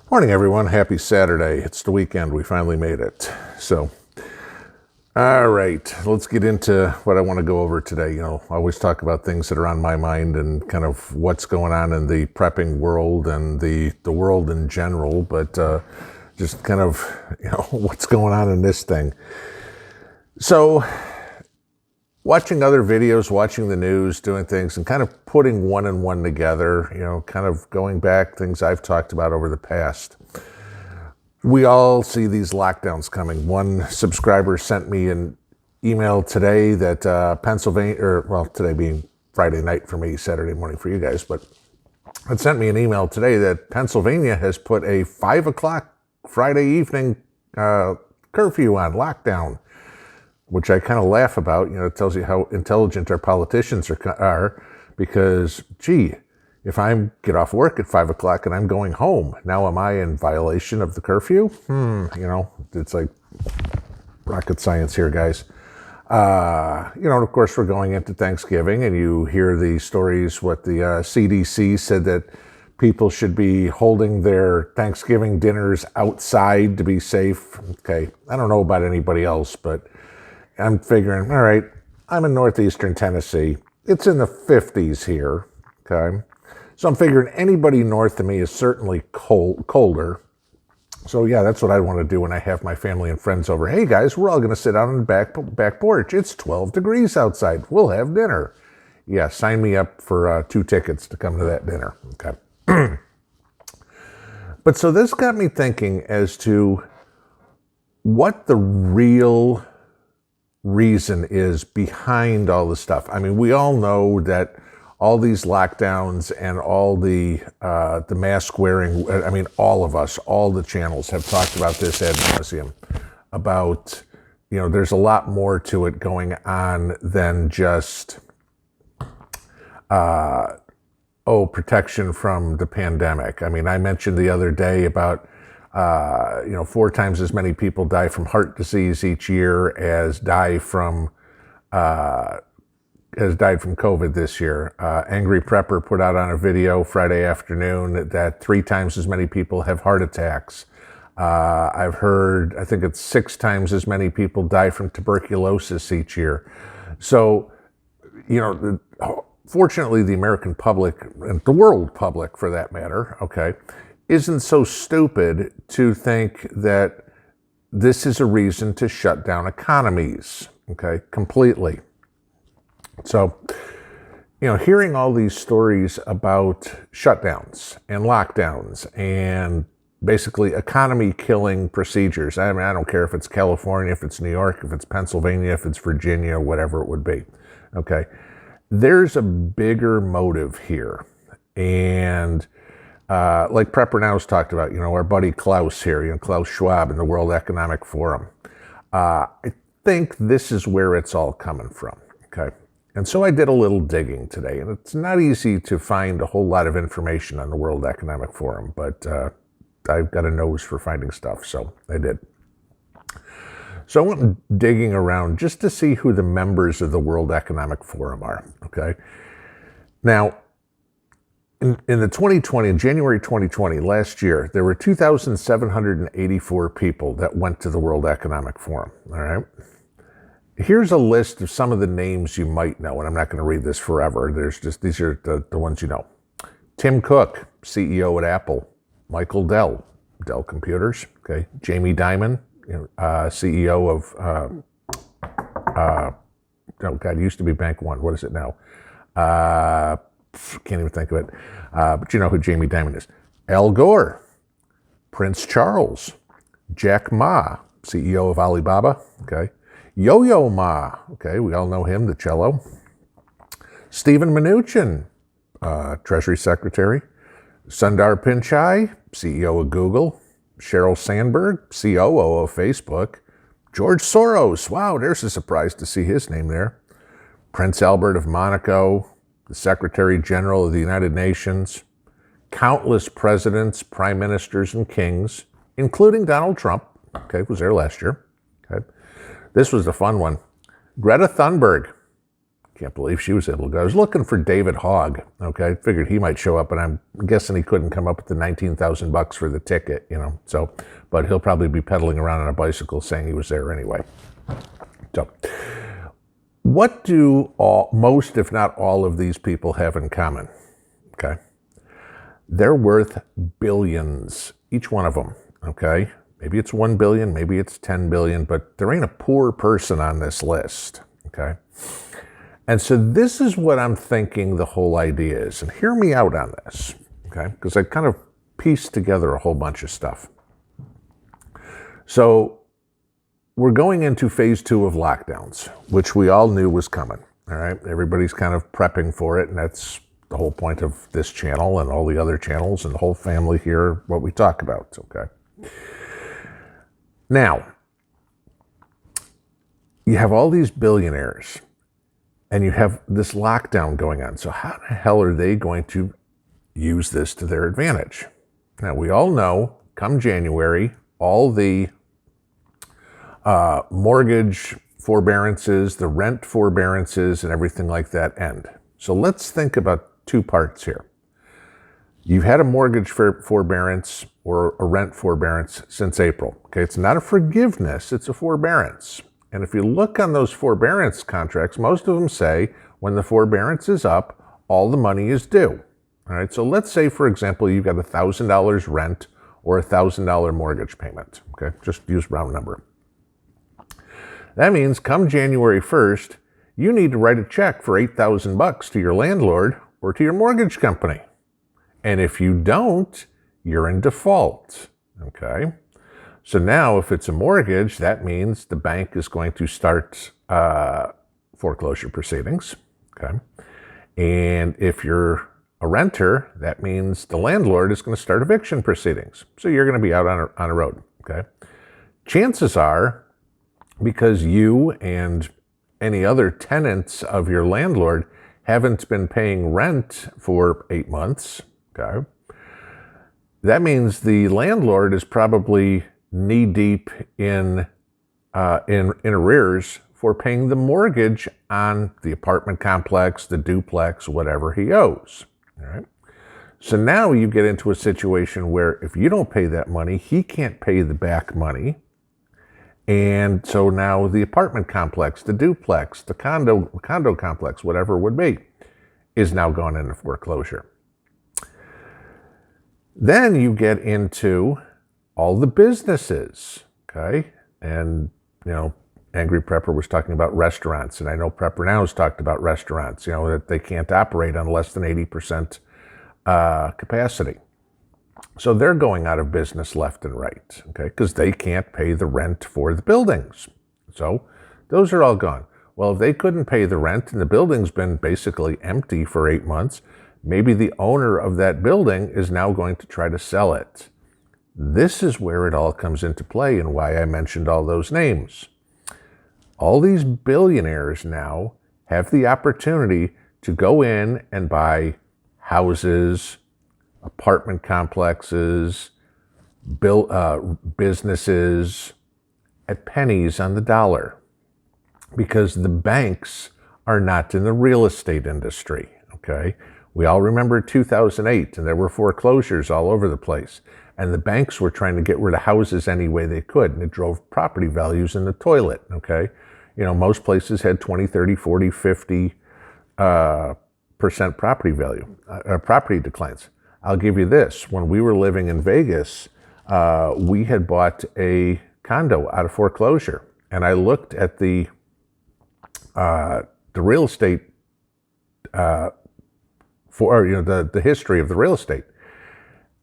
Morning, everyone. Happy Saturday. It's the weekend. We finally made it. So, all right, let's get into what I want to go over today. I always talk about things that are on my mind and kind of what's going on in the prepping world and the world in general, but just kind of, what's going on in this thing. So, watching other videos, watching the news, doing things, and kind of putting one and one together, kind of going back, things I've talked about over the past. We all see these lockdowns coming. One subscriber sent me an email today that Pennsylvania, today being Friday night for me, Saturday morning for you guys, but it sent me an email today that Pennsylvania has put a 5 o'clock Friday evening curfew on, lockdown, which I kind of laugh about. It tells you how intelligent our politicians are because, gee, if I get off work at 5 o'clock and I'm going home, now am I in violation of the curfew? It's like rocket science here, guys. Of course, we're going into Thanksgiving, and you hear the stories, what the CDC said that people should be holding their Thanksgiving dinners outside to be safe. Okay, I don't know about anybody else, but I'm figuring, all right, I'm in northeastern Tennessee. It's in the 50s here, okay? So I'm figuring anybody north of me is certainly colder. So yeah, that's what I want to do when I have my family and friends over. Hey guys, we're all going to sit out on the back porch. It's 12 degrees outside. We'll have dinner. Yeah, sign me up for 2 tickets to come to that dinner, okay? But so this got me thinking as to what the real reason is behind all this stuff. I mean, we all know that all these lockdowns and all the mask wearing, I mean, all of us, all the channels have talked about this ad nauseum, about, there's a lot more to it going on than just, protection from the pandemic. I mean, I mentioned the other day about 4 times as many people die from heart disease each year as died from COVID this year. Angry Prepper put out on a video Friday afternoon that 3 times as many people have heart attacks. I've heard, I think it's 6 times as many people die from tuberculosis each year. So, fortunately, the American public, and the world public for that matter, okay, isn't so stupid to think that this is a reason to shut down economies, okay, completely. So, hearing all these stories about shutdowns and lockdowns and basically economy-killing procedures. I mean, I don't care if it's California, if it's New York, if it's Pennsylvania, if it's Virginia, whatever it would be, okay? There's a bigger motive here. And like Prepper Now's talked about, our buddy Klaus here, Klaus Schwab in the World Economic Forum. I think this is where it's all coming from, okay? And so I did a little digging today, and it's not easy to find a whole lot of information on the World Economic Forum, but I've got a nose for finding stuff, so I did. So I went digging around just to see who the members of the World Economic Forum are, okay? Now, in January 2020, last year, there were 2,784 people that went to the World Economic Forum, all right? Here's a list of some of the names you might know, and I'm not going to read this forever. These are the ones you know. Tim Cook, CEO at Apple. Michael Dell, Dell Computers, okay? Jamie Dimon, CEO of, used to be Bank One. What is it now? Can't even think of it. But you know who Jamie Dimon is. Al Gore, Prince Charles, Jack Ma, CEO of Alibaba, okay? Yo-Yo Ma, okay, we all know him, the cello. Stephen Mnuchin, Treasury Secretary. Sundar Pichai, CEO of Google. Sheryl Sandberg, COO of Facebook. George Soros, wow, there's a surprise to see his name there. Prince Albert of Monaco, the Secretary General of the United Nations. Countless presidents, prime ministers, and kings, including Donald Trump, okay, was there last year, okay. This was a fun one. Greta Thunberg, Can't believe she was able to go. I was looking for David Hogg. Okay, figured he might show up, but I'm guessing he couldn't come up with the $19,000 for the ticket. So, but he'll probably be pedaling around on a bicycle saying he was there anyway. So, what do most, if not all, of these people have in common? Okay, they're worth billions, each one of them. Okay, maybe it's 1 billion, maybe it's 10 billion, but there ain't a poor person on this list. Okay. And so this is what I'm thinking the whole idea is. And hear me out on this, okay? Because I kind of pieced together a whole bunch of stuff. So we're going into phase 2 of lockdowns, which we all knew was coming, all right? Everybody's kind of prepping for it, and that's the whole point of this channel and all the other channels and the whole family here, what we talk about, okay? Now, you have all these billionaires, and you have this lockdown going on. So how the hell are they going to use this to their advantage? Now, we all know, come January, all the mortgage forbearances, the rent forbearances, and everything like that end. So let's think about 2 parts here. You've had a mortgage forbearance or a rent forbearance since April. Okay, it's not a forgiveness, it's a forbearance. And if you look on those forbearance contracts, most of them say when the forbearance is up, all the money is due. All right, so let's say, for example, you've got $1,000 rent or $1,000 mortgage payment. Okay, just use round number. That means come January 1st, you need to write a check for $8,000 to your landlord or to your mortgage company. And if you don't, you're in default. Okay. So now if it's a mortgage, that means the bank is going to start foreclosure proceedings, okay? And if you're a renter, that means the landlord is going to start eviction proceedings. So you're going to be out on a road, okay? Chances are, because you and any other tenants of your landlord haven't been paying rent for 8 months, okay? That means the landlord is probably knee-deep in arrears for paying the mortgage on the apartment complex, the duplex, whatever he owes. All right. So now you get into a situation where if you don't pay that money, he can't pay the back money. And so now the apartment complex, the duplex, the condo complex, whatever it would be, is now gone into foreclosure. Then you get into all the businesses, okay? And, Angry Prepper was talking about restaurants, and I know Prepper Now has talked about restaurants, that they can't operate on less than 80% capacity. So they're going out of business left and right, okay? Because they can't pay the rent for the buildings. So those are all gone. Well, if they couldn't pay the rent and the building's been basically empty for 8 months, maybe the owner of that building is now going to try to sell it. This is where it all comes into play and why I mentioned all those names. All these billionaires now have the opportunity to go in and buy houses, apartment complexes, businesses at pennies on the dollar because the banks are not in the real estate industry, okay? We all remember 2008, and there were foreclosures all over the place. And the banks were trying to get rid of houses any way they could, and it drove property values in the toilet, okay? Most places had 20, 30, 40, 50% property value, property declines. I'll give you this. When we were living in Vegas, we had bought a condo out of foreclosure, and I looked at the real estate the history of the real estate.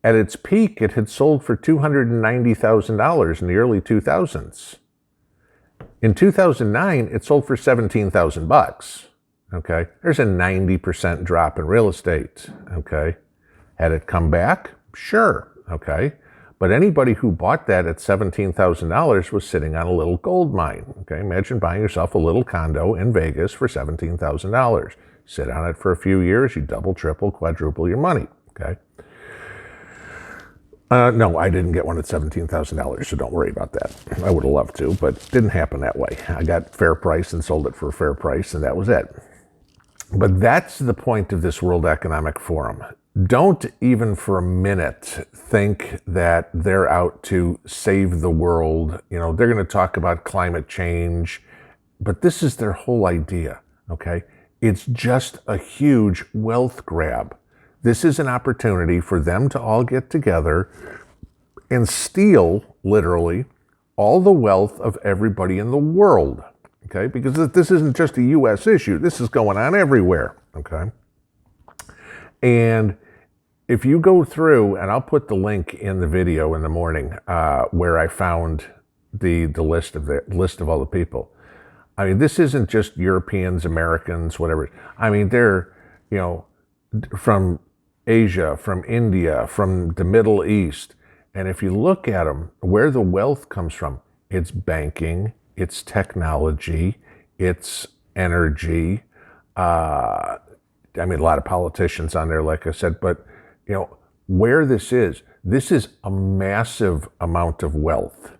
At its peak, it had sold for $290,000 in the early 2000s. In 2009, it sold for $17,000. Okay, there's a 90% drop in real estate. Okay, had it come back? Sure. Okay, but anybody who bought that at $17,000 was sitting on a little gold mine. Okay, imagine buying yourself a little condo in Vegas for $17,000. Sit on it for a few years, you double, triple, quadruple your money. Okay. No, I didn't get one at $17,000, so don't worry about that. I would have loved to, but it didn't happen that way. I got fair price and sold it for a fair price, and that was it. But that's the point of this World Economic Forum. Don't even for a minute think that they're out to save the world. You know, they're going to talk about climate change, but this is their whole idea, okay? It's just a huge wealth grab. This is an opportunity for them to all get together and steal, literally, all the wealth of everybody in the world, okay? Because this isn't just a U.S. issue. This is going on everywhere, okay? And if you go through, and I'll put the link in the video in the morning where I found the list of all the people. I mean, this isn't just Europeans, Americans, whatever. I mean, they're, you know, from Asia, from India, from the Middle East. And if you look at them, where the wealth comes from, it's banking, it's technology, it's energy. I mean, a lot of politicians on there, like I said, but you know, where this is a massive amount of wealth.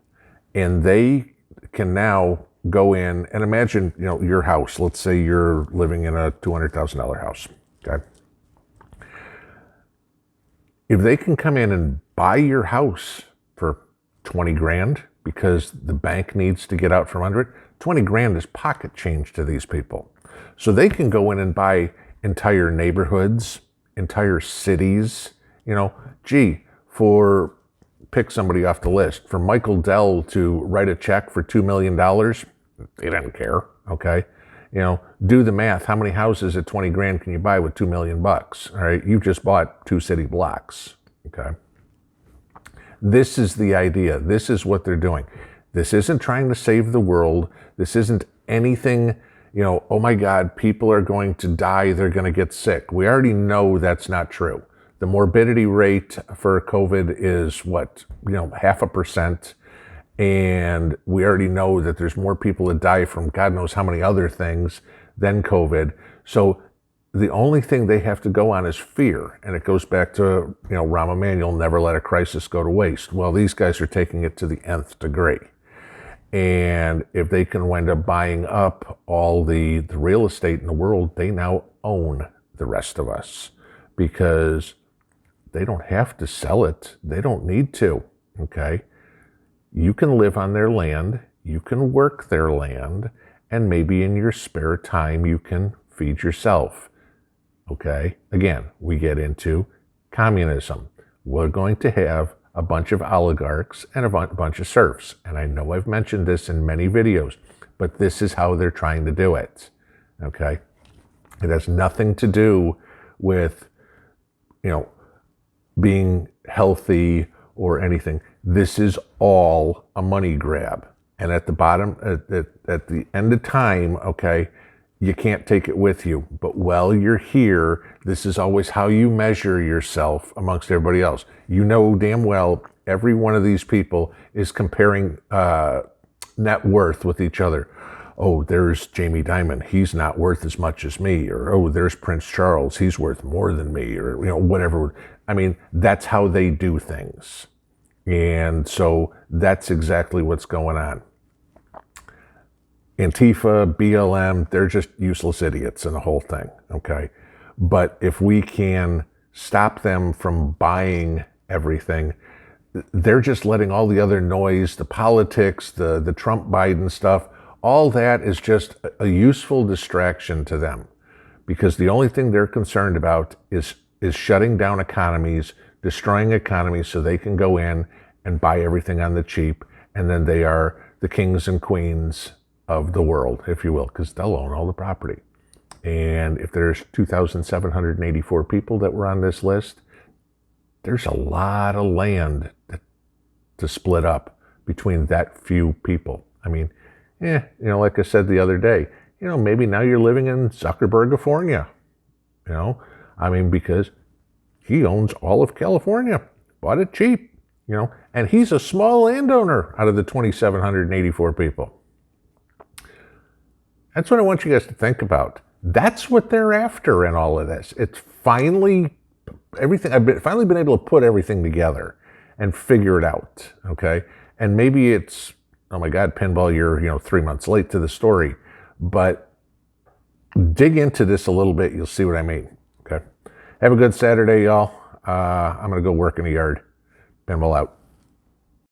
And they can now go in and imagine, you know, your house. Let's say you're living in a $200,000 house, okay? If they can come in and buy your house for 20 grand because the bank needs to get out from under it, 20 grand is pocket change to these people. So they can go in and buy entire neighborhoods, entire cities, you know, pick somebody off the list, for Michael Dell to write a check for $2 million, they don't care, okay? You know, do the math. How many houses at 20 grand can you buy with $2 million? All right, you just bought 2 city blocks, okay? This is the idea. This is what they're doing. This isn't trying to save the world. This isn't anything, you know, oh my God, people are going to die, they're going to get sick. We already know that's not true. The morbidity rate for COVID is what, you know, 0.5%. And we already know that there's more people that die from God knows how many other things than COVID. So the only thing they have to go on is fear. And it goes back to, you know, Rahm Emanuel, never let a crisis go to waste. Well, these guys are taking it to the nth degree. And if they can wind up buying up all the real estate in the world, they now own the rest of us because they don't have to sell it. They don't need to, okay? You can live on their land, you can work their land, and maybe in your spare time you can feed yourself, okay? Again, we get into communism. We're going to have a bunch of oligarchs and a bunch of serfs. And I know I've mentioned this in many videos, but this is how they're trying to do it, okay? It has nothing to do with, you know, being healthy or anything. This is all a money grab. And at the bottom, at the end of time, okay, you can't take it with you. But while you're here, this is always how you measure yourself amongst everybody else. You know damn well every one of these people is comparing net worth with each other. Oh, there's Jamie Dimon. He's not worth as much as me. Or, oh, there's Prince Charles. He's worth more than me. Or, you know, whatever. I mean, that's how they do things. And so that's exactly what's going on. Antifa, BLM, they're just useless idiots in the whole thing, okay? But if we can stop them from buying everything, they're just letting all the other noise, the politics, the Trump-Biden stuff, all that is just a useful distraction to them, because the only thing they're concerned about is shutting down economies, destroying economies so they can go in and buy everything on the cheap, and then they are the kings and queens of the world, if you will, because they'll own all the property. And if there's 2,784 people that were on this list, there's a lot of land to split up between that few people. I mean, you know, like I said the other day, you know, maybe now you're living in Zuckerberg, California, you know, I mean, because he owns all of California, bought it cheap, you know, and he's a small landowner out of the 2,784 people. That's what I want you guys to think about. That's what they're after in all of this. It's finally everything. I've finally been able to put everything together and figure it out, okay? And maybe it's, oh my God, Pinball, you're, you know, 3 months late to the story. But dig into this a little bit. You'll see what I mean. Okay. Have a good Saturday, y'all. I'm going to go work in the yard. Pinball out.